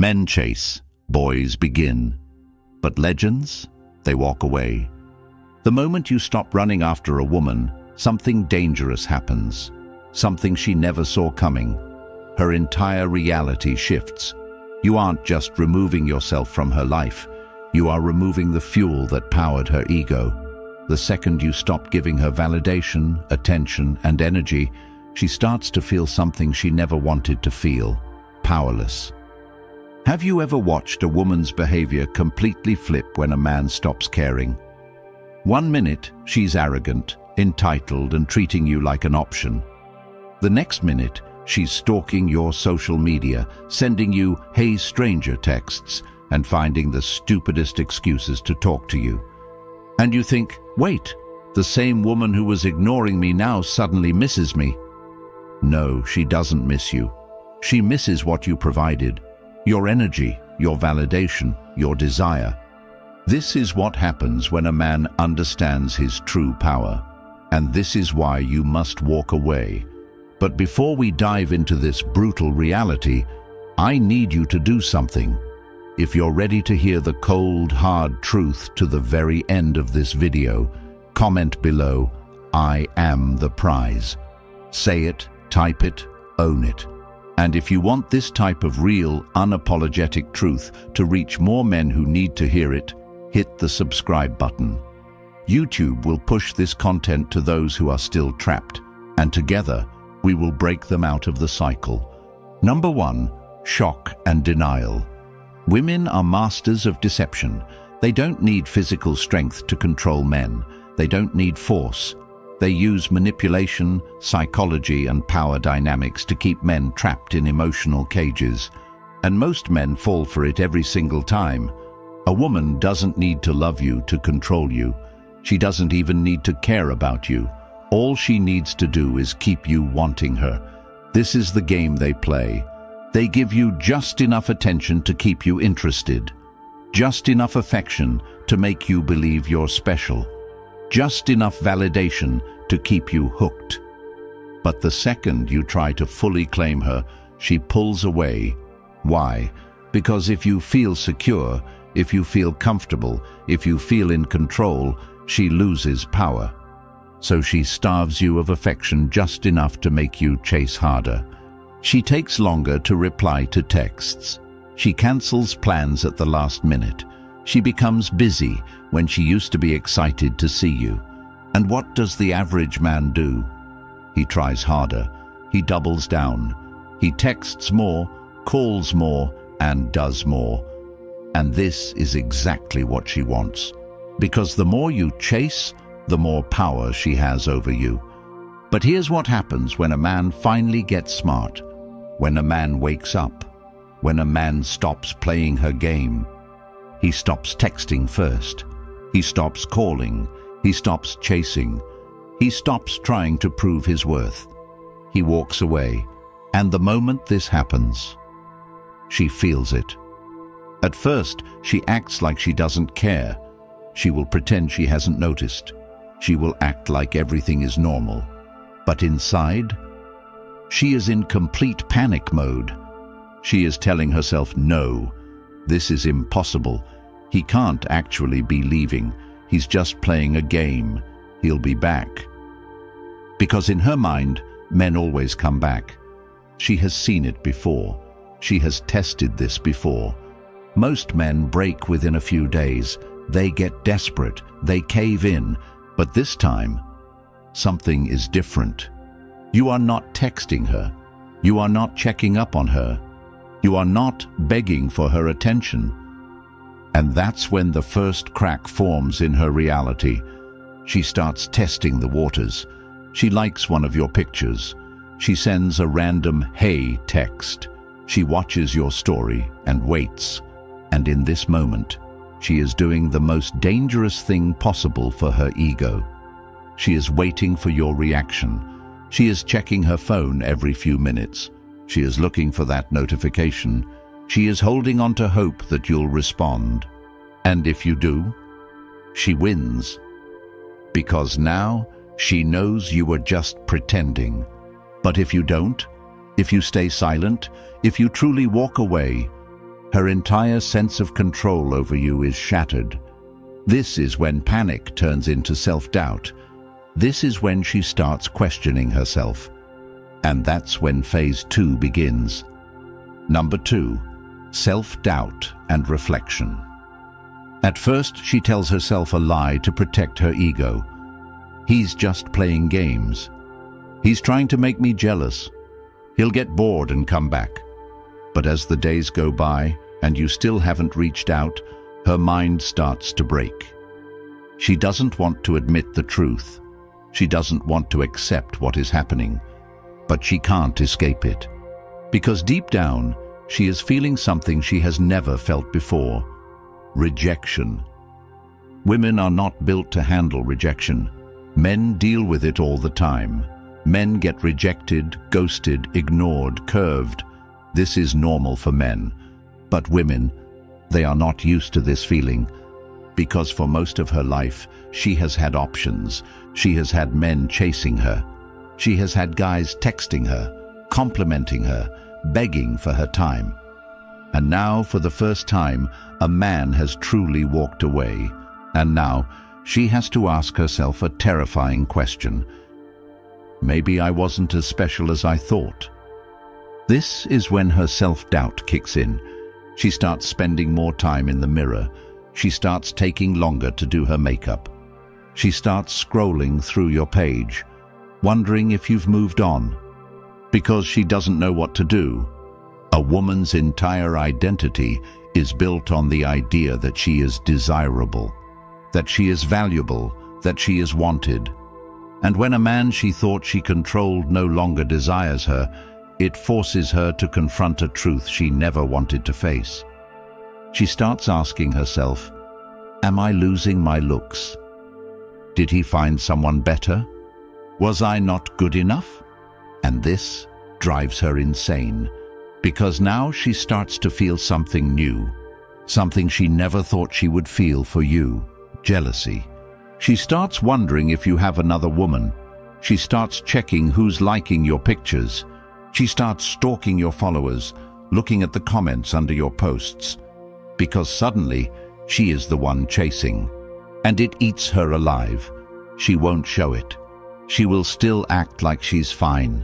Men chase, boys begin. But legends, they walk away. The moment you stop running after a woman, something dangerous happens. Something she never saw coming. Her entire reality shifts. You aren't just removing yourself from her life. You are removing the fuel that powered her ego. The second you stop giving her validation, attention, and energy, she starts to feel something she never wanted to feel: powerless. Have you ever watched a woman's behavior completely flip when a man stops caring? 1 minute, she's arrogant, entitled, and treating you like an option. The next minute, she's stalking your social media, sending you "hey stranger" texts, and finding the stupidest excuses to talk to you. And you think, wait, the same woman who was ignoring me now suddenly misses me. No, she doesn't miss you. She misses what you provided: your energy, your validation, your desire. This is what happens when a man understands his true power. And this is why you must walk away. But before we dive into this brutal reality, I need you to do something. If you're ready to hear the cold, hard truth to the very end of this video, comment below, "I am the prize." Say it, type it, own it. And if you want this type of real, unapologetic truth to reach more men who need to hear it, hit the subscribe button. YouTube will push this content to those who are still trapped, and together, we will break them out of the cycle. Number 1, shock and denial. Women are masters of deception. They don't need physical strength to control men. They don't need force. They use manipulation, psychology, and power dynamics to keep men trapped in emotional cages. And most men fall for it every single time. A woman doesn't need to love you to control you. She doesn't even need to care about you. All she needs to do is keep you wanting her. This is the game they play. They give you just enough attention to keep you interested, just enough affection to make you believe you're special, just enough validation to keep you hooked. But the second you try to fully claim her, she pulls away. Why? Because if you feel secure, if you feel comfortable, if you feel in control, she loses power. So she starves you of affection just enough to make you chase harder. She takes longer to reply to texts. She cancels plans at the last minute. She becomes busy when she used to be excited to see you. And what does the average man do? He tries harder. He doubles down. He texts more, calls more, and does more. And this is exactly what she wants. Because the more you chase, the more power she has over you. But here's what happens when a man finally gets smart. When a man wakes up. When a man stops playing her game. He stops texting first. He stops calling. He stops chasing. He stops trying to prove his worth. He walks away. And the moment this happens, she feels it. At first, she acts like she doesn't care. She will pretend she hasn't noticed. She will act like everything is normal. But inside, she is in complete panic mode. She is telling herself, no, this is impossible. He can't actually be leaving. He's just playing a game. He'll be back. Because in her mind, men always come back. She has seen it before. She has tested this before. Most men break within a few days. They get desperate. They cave in. But this time, something is different. You are not texting her. You are not checking up on her. You are not begging for her attention. And that's when the first crack forms in her reality. She starts testing the waters. She likes one of your pictures. She sends a random "hey" text. She watches your story and waits. And in this moment, she is doing the most dangerous thing possible for her ego. She is waiting for your reaction. She is checking her phone every few minutes. She is looking for that notification. She is holding on to hope that you'll respond. And if you do, she wins. Because now she knows you were just pretending. But if you don't, if you stay silent, if you truly walk away, Her entire sense of control over you is shattered. This is when panic turns into self-doubt. This is when she starts questioning herself. And that's when phase 2 begins. Number 2, self-doubt and reflection. At first, she tells herself a lie to protect her ego. He's just playing games. He's trying to make me jealous. He'll get bored and come back. But as the days go by and you still haven't reached out, her mind starts to break. She doesn't want to admit the truth. She doesn't want to accept what is happening. But she can't escape it. Because deep down, she is feeling something she has never felt before: rejection. Women are not built to handle rejection. Men deal with it all the time. Men get rejected, ghosted, ignored, curved. This is normal for men. But women, they are not used to this feeling. Because for most of her life, she has had options. She has had men chasing her. She has had guys texting her, complimenting her, begging for her time. And now, for the first time, a man has truly walked away. And now, she has to ask herself a terrifying question. Maybe I wasn't as special as I thought. This is when her self-doubt kicks in. She starts spending more time in the mirror. She starts taking longer to do her makeup. She starts scrolling through your page, wondering if you've moved on. Because she doesn't know what to do. A woman's entire identity is built on the idea that she is desirable, that she is valuable, that she is wanted. And when a man she thought she controlled no longer desires her, it forces her to confront a truth she never wanted to face. She starts asking herself, am I losing my looks? Did he find someone better? Was I not good enough? And this drives her insane, because now she starts to feel something new, something she never thought she would feel for you: jealousy. She starts wondering if you have another woman. She starts checking who's liking your pictures. She starts stalking your followers, looking at the comments under your posts. Because suddenly, she is the one chasing. And it eats her alive. She won't show it. She will still act like she's fine.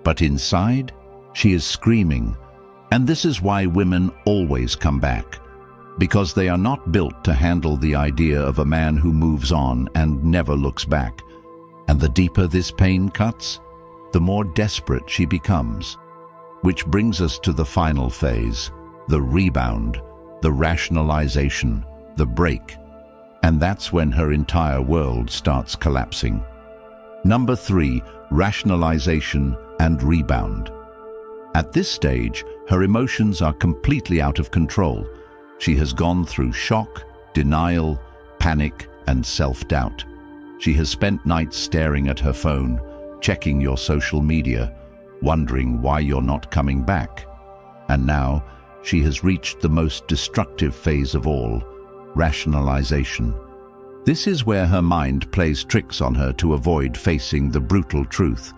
But inside, she is screaming. And this is why women always come back. Because they are not built to handle the idea of a man who moves on and never looks back. And the deeper this pain cuts, the more desperate she becomes. Which brings us to the final phase, the rebound, the rationalization, the break. And that's when her entire world starts collapsing. Number 3, rationalization and rebound. At this stage, her emotions are completely out of control. She has gone through shock, denial, panic, and self-doubt. She has spent nights staring at her phone, checking your social media, wondering why you're not coming back. And now, she has reached the most destructive phase of all, rationalization. This is where her mind plays tricks on her to avoid facing the brutal truth.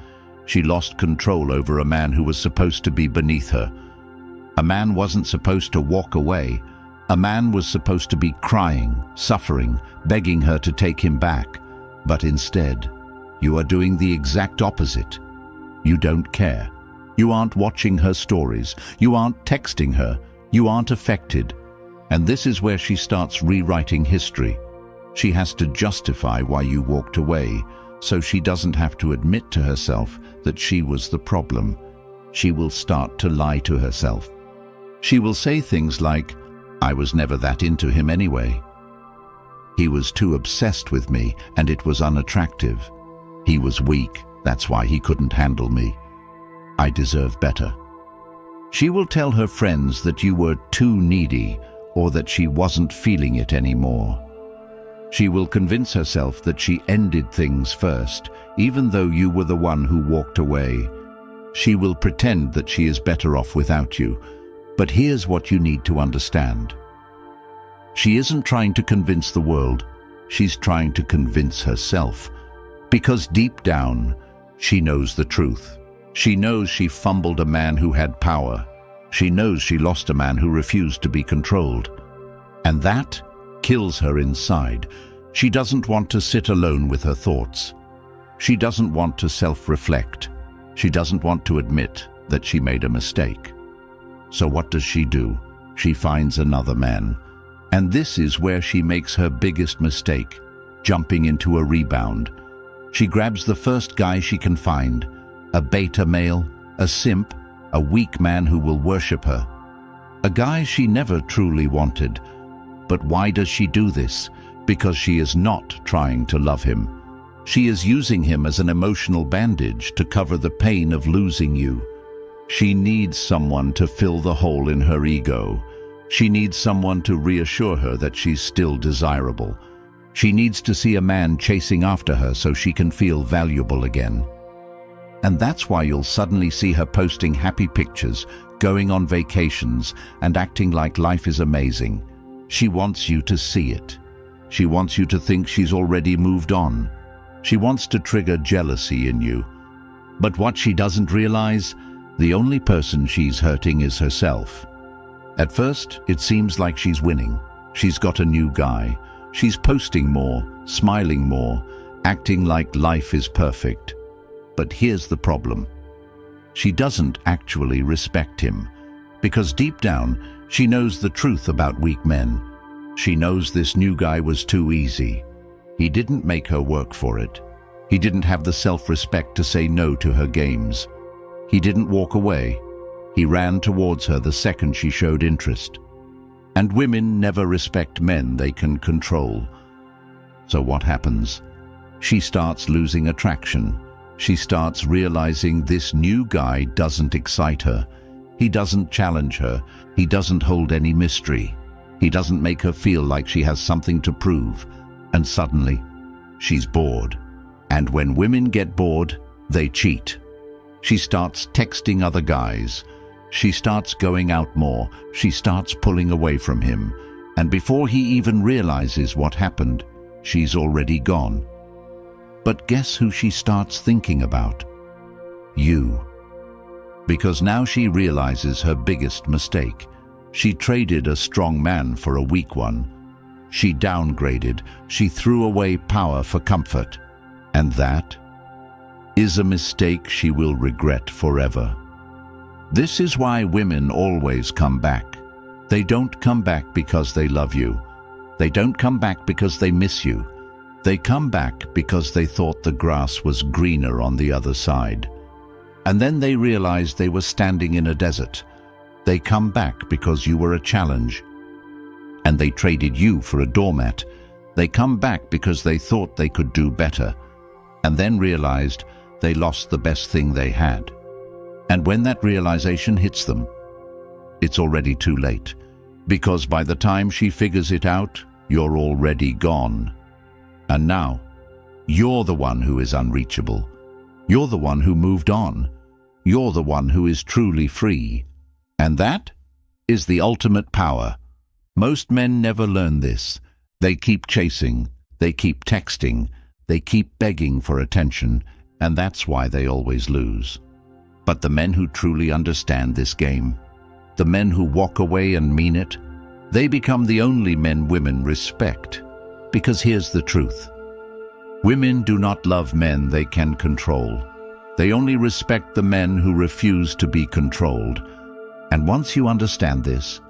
She lost control over a man who was supposed to be beneath her. A man wasn't supposed to walk away. A man was supposed to be crying, suffering, begging her to take him back. But instead, you are doing the exact opposite. You don't care. You aren't watching her stories. You aren't texting her. You aren't affected. And this is where she starts rewriting history. She has to justify why you walked away, so she doesn't have to admit to herself that she was the problem. She will start to lie to herself. She will say things like, I was never that into him anyway. He was too obsessed with me and it was unattractive. He was weak, that's why he couldn't handle me. I deserve better. She will tell her friends that you were too needy or that she wasn't feeling it anymore. She will convince herself that she ended things first, even though you were the one who walked away. She will pretend that she is better off without you. But here's what you need to understand. She isn't trying to convince the world. She's trying to convince herself. Because deep down, she knows the truth. She knows she fumbled a man who had power. She knows she lost a man who refused to be controlled. And that kills her inside. She doesn't want to sit alone with her thoughts. She doesn't want to self-reflect. She doesn't want to admit that she made a mistake. So what does she do? She finds another man. And this is where she makes her biggest mistake, jumping into a rebound. She grabs the first guy she can find, a beta male, a simp, a weak man who will worship her. A guy she never truly wanted. But why does she do this? Because she is not trying to love him. She is using him as an emotional bandage to cover the pain of losing you. She needs someone to fill the hole in her ego. She needs someone to reassure her that she's still desirable. She needs to see a man chasing after her so she can feel valuable again. And that's why you'll suddenly see her posting happy pictures, going on vacations, and acting like life is amazing. She wants you to see it. She wants you to think she's already moved on. She wants to trigger jealousy in you. But what she doesn't realize, the only person she's hurting is herself. At first, it seems like she's winning. She's got a new guy. She's posting more, smiling more, acting like life is perfect. But here's the problem. She doesn't actually respect him, because deep down, she knows the truth about weak men. She knows this new guy was too easy. He didn't make her work for it. He didn't have the self-respect to say no to her games. He didn't walk away. He ran towards her the second she showed interest. And women never respect men they can control. So what happens? She starts losing attraction. She starts realizing this new guy doesn't excite her. He doesn't challenge her. He doesn't hold any mystery. He doesn't make her feel like she has something to prove. And suddenly, she's bored. And when women get bored, they cheat. She starts texting other guys. She starts going out more. She starts pulling away from him. And before he even realizes what happened, she's already gone. But guess who she starts thinking about? You. Because now she realizes her biggest mistake. She traded a strong man for a weak one. She downgraded. She threw away power for comfort. And that is a mistake she will regret forever. This is why women always come back. They don't come back because they love you. They don't come back because they miss you. They come back because they thought the grass was greener on the other side. And then they realized they were standing in a desert. They come back because you were a challenge. And they traded you for a doormat. They come back because they thought they could do better. And then realized they lost the best thing they had. And when that realization hits them, it's already too late. Because by the time she figures it out, you're already gone. And now, you're the one who is unreachable. You're the one who moved on. You're the one who is truly free. And that is the ultimate power. Most men never learn this. They keep chasing. They keep texting. They keep begging for attention. And that's why they always lose. But the men who truly understand this game, the men who walk away and mean it, they become the only men women respect. Because here's the truth. Women do not love men they can control. They only respect the men who refuse to be controlled. And once you understand this,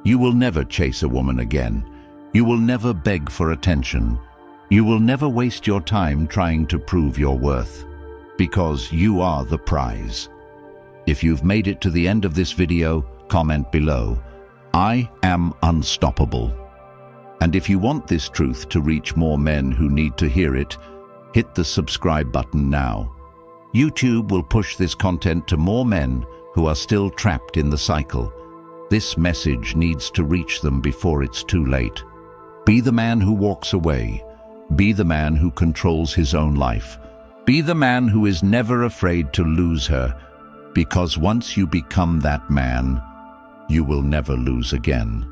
you will never chase a woman again. You will never beg for attention. You will never waste your time trying to prove your worth. Because you are the prize. If you've made it to the end of this video, comment below. I am unstoppable. And if you want this truth to reach more men who need to hear it, hit the subscribe button now. YouTube will push this content to more men who are still trapped in the cycle. This message needs to reach them before it's too late. Be the man who walks away. Be the man who controls his own life. Be the man who is never afraid to lose her, because once you become that man, you will never lose again.